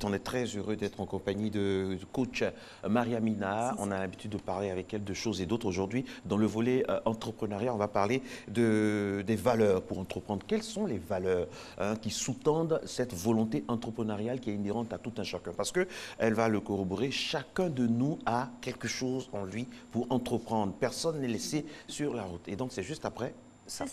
suite, on est très heureux d'être en compagnie de coach Maria Mina. On a l'habitude de parler avec elle de choses et d'autres. Aujourd'hui, dans le volet entrepreneuriat, on va parler des valeurs pour entreprendre. Quelles sont les valeurs qui sous-tendent cette volonté entrepreneuriale qui est inhérente à tout un chacun? Parce qu'elle va le corroborer, chacun de nous a quelque chose en lui pour entreprendre. Personne n'est laissé sur la route. Et donc, c'est juste après ça.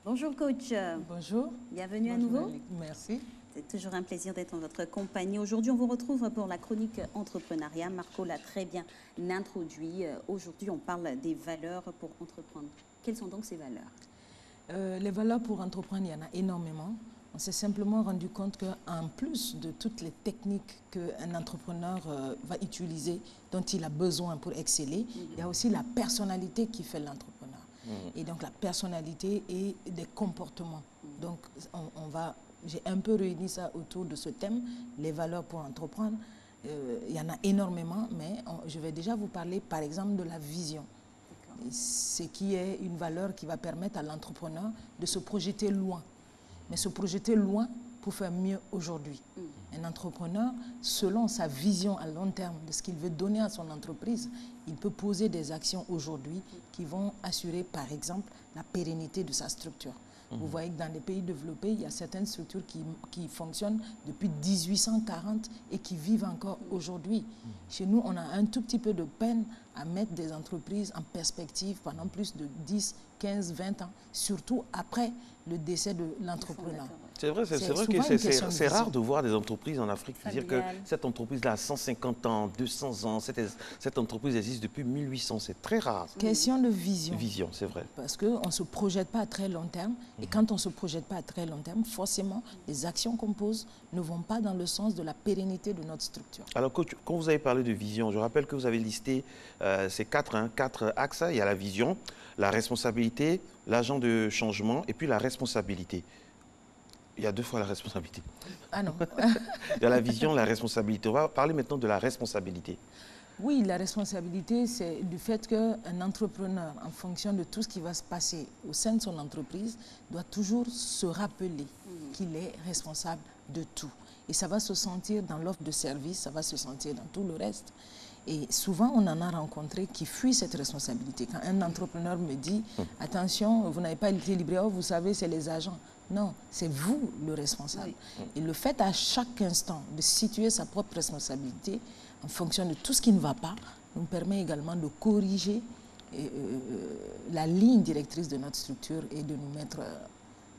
Bonjour coach. Bonjour. Bienvenue à Bonjour, nouveau. Merci. C'est toujours un plaisir d'être en votre compagnie. Aujourd'hui, on vous retrouve pour la chronique entrepreneuriat. Marco l'a très bien introduit. Aujourd'hui, on parle des valeurs pour entreprendre. Quelles sont donc ces valeurs? Les valeurs pour entreprendre, il y en a énormément. On s'est simplement rendu compte qu'en plus de toutes les techniques qu'un entrepreneur va utiliser, dont il a besoin pour exceller, il y a aussi la personnalité qui fait l'entrepreneur. Et donc la personnalité et des comportements. Donc j'ai un peu réuni ça autour de ce thème, les valeurs pour entreprendre. Il y en a énormément, mais je vais déjà vous parler par exemple de la vision. Ce qui est une valeur qui va permettre à l'entrepreneur de se projeter loin. Mais se projeter loin pour faire mieux aujourd'hui. Un entrepreneur, selon sa vision à long terme de ce qu'il veut donner à son entreprise, il peut poser des actions aujourd'hui qui vont assurer, par exemple, la pérennité de sa structure. Vous voyez que dans les pays développés, il y a certaines structures qui fonctionnent depuis 1840 et qui vivent encore aujourd'hui. Chez nous, on a un tout petit peu de peine à mettre des entreprises en perspective pendant plus de 10, 15, 20 ans, surtout après le décès de l'entrepreneur. C'est vrai que c'est rare de voir des entreprises en Afrique qui disent que cette entreprise-là a 150 ans, 200 ans, cette entreprise existe depuis 1800, c'est très rare. Question de vision. Vision, c'est vrai. Parce qu'on ne se projette pas à très long terme, et quand on ne se projette pas à très long terme, forcément, les actions qu'on pose ne vont pas dans le sens de la pérennité de notre structure. Alors, coach, quand vous avez parlé de vision, je rappelle que vous avez listé ces quatre axes. Il y a la vision, la responsabilité, l'agent de changement et puis la responsabilité. Il y a 2 fois la responsabilité. Ah non. Il y a la vision, la responsabilité. On va parler maintenant de la responsabilité. Oui, la responsabilité, c'est du fait qu'un entrepreneur, en fonction de tout ce qui va se passer au sein de son entreprise, doit toujours se rappeler qu'il est responsable de tout. Et ça va se sentir dans l'offre de service, ça va se sentir dans tout le reste. Et souvent, on en a rencontré qui fuient cette responsabilité. Quand un entrepreneur me dit « Attention, vous n'avez pas été libéré, oh, vous savez, c'est les agents ». Non, c'est vous le responsable. Et le fait à chaque instant de situer sa propre responsabilité en fonction de tout ce qui ne va pas nous permet également de corriger la ligne directrice de notre structure et de nous mettre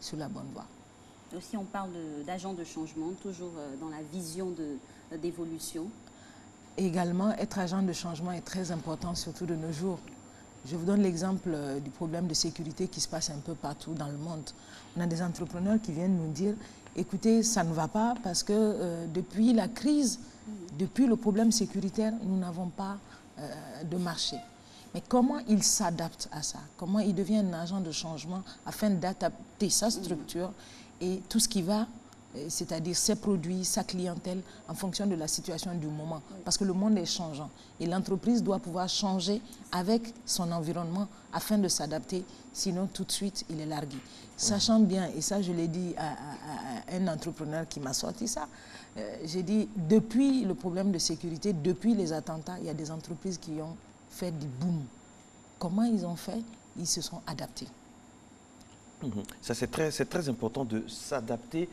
sur la bonne voie. Aussi, on parle d'agent de changement, toujours dans la vision d'évolution. Également, être agent de changement est très important, surtout de nos jours. Je vous donne l'exemple du problème de sécurité qui se passe un peu partout dans le monde. On a des entrepreneurs qui viennent nous dire, écoutez, ça ne va pas parce que depuis la crise, depuis le problème sécuritaire, nous n'avons pas de marché. Mais comment il s'adapte à ça? Comment il devient un agent de changement afin d'adapter sa structure et tout ce qui va, c'est-à-dire ses produits, sa clientèle, en fonction de la situation du moment. Parce que le monde est changeant. Et l'entreprise doit pouvoir changer avec son environnement afin de s'adapter. Sinon, tout de suite, il est largué. Sachant bien, et ça, je l'ai dit à un entrepreneur qui m'a sorti ça, j'ai dit, depuis le problème de sécurité, depuis les attentats, il y a des entreprises qui ont fait du boom. Comment ils ont fait? Ils se sont adaptés. Ça, c'est très important de s'adapter,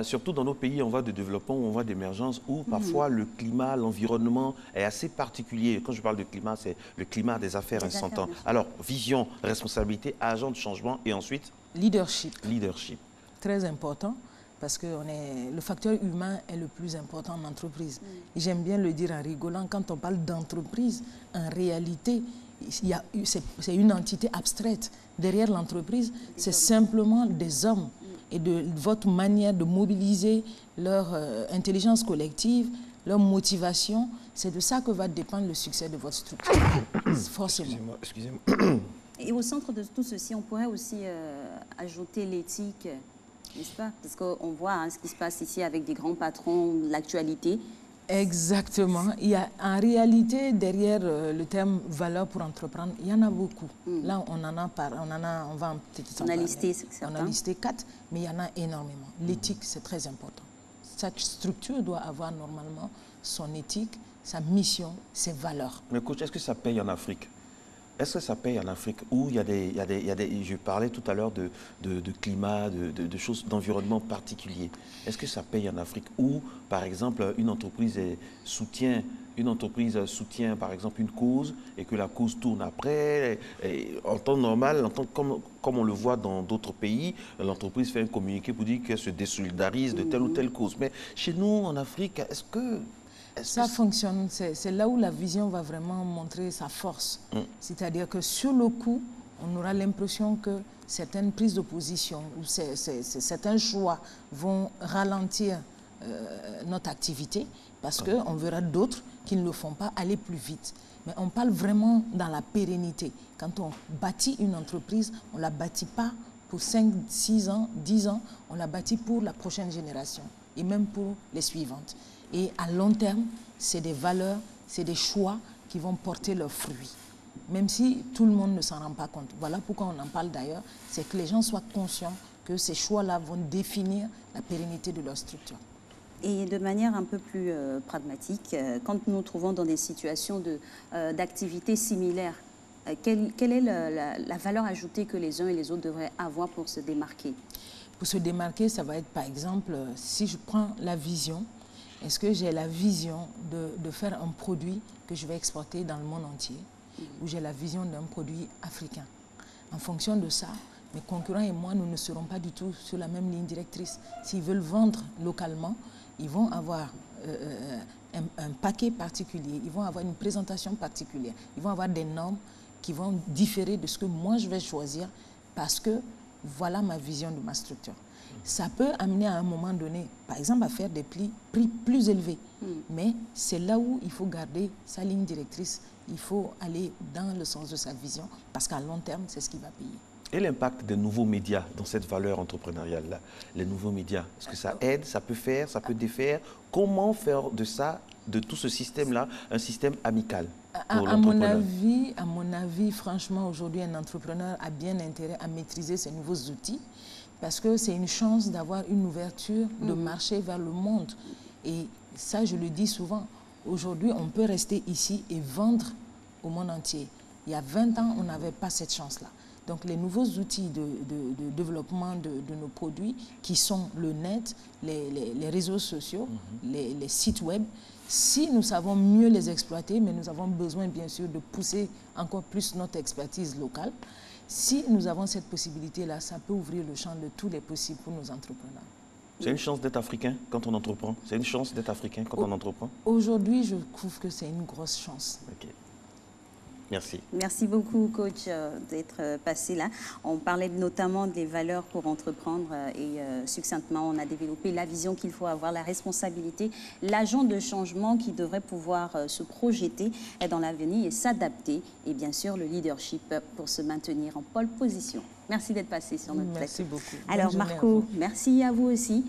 surtout dans nos pays en voie de développement ou en voie d'émergence, où parfois le climat, l'environnement est assez particulier. Quand je parle de climat, c'est le climat des affaires s'entend. Alors, vision, responsabilité, agent de changement et ensuite leadership. Leadership. Très important, parce que le facteur humain est le plus important en entreprise. J'aime bien le dire en rigolant, quand on parle d'entreprise, en réalité, c'est une entité abstraite. Derrière l'entreprise, c'est simplement des hommes et de votre manière de mobiliser leur intelligence collective, leur motivation. C'est de ça que va dépendre le succès de votre structure. Forcément. Excusez-moi. Et au centre de tout ceci, on pourrait aussi ajouter l'éthique, n'est-ce pas? Parce qu'on voit ce qui se passe ici avec des grands patrons, l'actualité. Exactement. Il y a en réalité derrière le terme valeur pour entreprendre, il y en a beaucoup. Là, on va peut-être en On a parler. listé certains. On a listé 4, mais il y en a énormément. L'éthique, c'est très important. Chaque structure doit avoir normalement son éthique, sa mission, ses valeurs. Mais coach, est-ce que ça paye en Afrique? Est-ce que ça paye en Afrique où il y a des, je parlais tout à l'heure de climat, de choses, d'environnement particulier. Est-ce que ça paye en Afrique où, par exemple, une entreprise soutient par exemple une cause et que la cause tourne après, et en temps normal, comme on le voit dans d'autres pays, l'entreprise fait un communiqué pour dire qu'elle se désolidarise de telle ou telle cause. Mais chez nous, en Afrique, ça fonctionne, c'est là où la vision va vraiment montrer sa force. C'est-à-dire que sur le coup, on aura l'impression que certaines prises de position ou certains choix vont ralentir notre activité parce qu'on verra d'autres qui ne le font pas aller plus vite. Mais on parle vraiment dans la pérennité. Quand on bâtit une entreprise, on ne la bâtit pas pour 5, 6 ans, 10 ans, on la bâtit pour la prochaine génération et même pour les suivantes. Et à long terme, c'est des valeurs, c'est des choix qui vont porter leurs fruits. Même si tout le monde ne s'en rend pas compte. Voilà pourquoi on en parle d'ailleurs, c'est que les gens soient conscients que ces choix-là vont définir la pérennité de leur structure. Et de manière un peu plus pragmatique, quand nous nous trouvons dans des situations d'activités similaires, quelle est la valeur ajoutée que les uns et les autres devraient avoir pour se démarquer? Pour se démarquer, ça va être par exemple, si je prends la vision, est-ce que j'ai la vision de faire un produit que je vais exporter dans le monde entier ou j'ai la vision d'un produit africain? En fonction de ça, mes concurrents et moi, nous ne serons pas du tout sur la même ligne directrice. S'ils veulent vendre localement, ils vont avoir un paquet particulier, ils vont avoir une présentation particulière, ils vont avoir des normes qui vont différer de ce que moi je vais choisir parce que voilà ma vision de ma structure. Ça peut amener à un moment donné, par exemple, à faire des prix plus élevés. Mais c'est là où il faut garder sa ligne directrice. Il faut aller dans le sens de sa vision parce qu'à long terme, c'est ce qui va payer. Et l'impact des nouveaux médias dans cette valeur entrepreneuriale-là? Les nouveaux médias, est-ce que ça aide, ça peut faire, ça peut défaire? Comment faire de ça, de tout ce système-là, un système amical pour l'entrepreneur? À mon avis, franchement, aujourd'hui, un entrepreneur a bien intérêt à maîtriser ces nouveaux outils parce que c'est une chance d'avoir une ouverture de marché vers le monde. Et ça, je le dis souvent, aujourd'hui, on peut rester ici et vendre au monde entier. Il y a 20 ans, on n'avait pas cette chance-là. Donc, les nouveaux outils de développement de nos produits, qui sont le net, les réseaux sociaux, les sites web, si nous savons mieux les exploiter, mais nous avons besoin, bien sûr, de pousser encore plus notre expertise locale, si nous avons cette possibilité-là, ça peut ouvrir le champ de tous les possibles pour nos entrepreneurs. C'est une chance d'être africain quand on entreprend? C'est une chance d'être africain quand on entreprend? Aujourd'hui, je trouve que c'est une grosse chance. Ok. Merci. Merci beaucoup, coach, d'être passé là. On parlait notamment des valeurs pour entreprendre et succinctement, on a développé la vision qu'il faut avoir, la responsabilité, l'agent de changement qui devrait pouvoir se projeter dans l'avenir et s'adapter et bien sûr le leadership pour se maintenir en pole position. Merci d'être passé sur notre plateau. Merci beaucoup. Alors Marco, merci à vous aussi.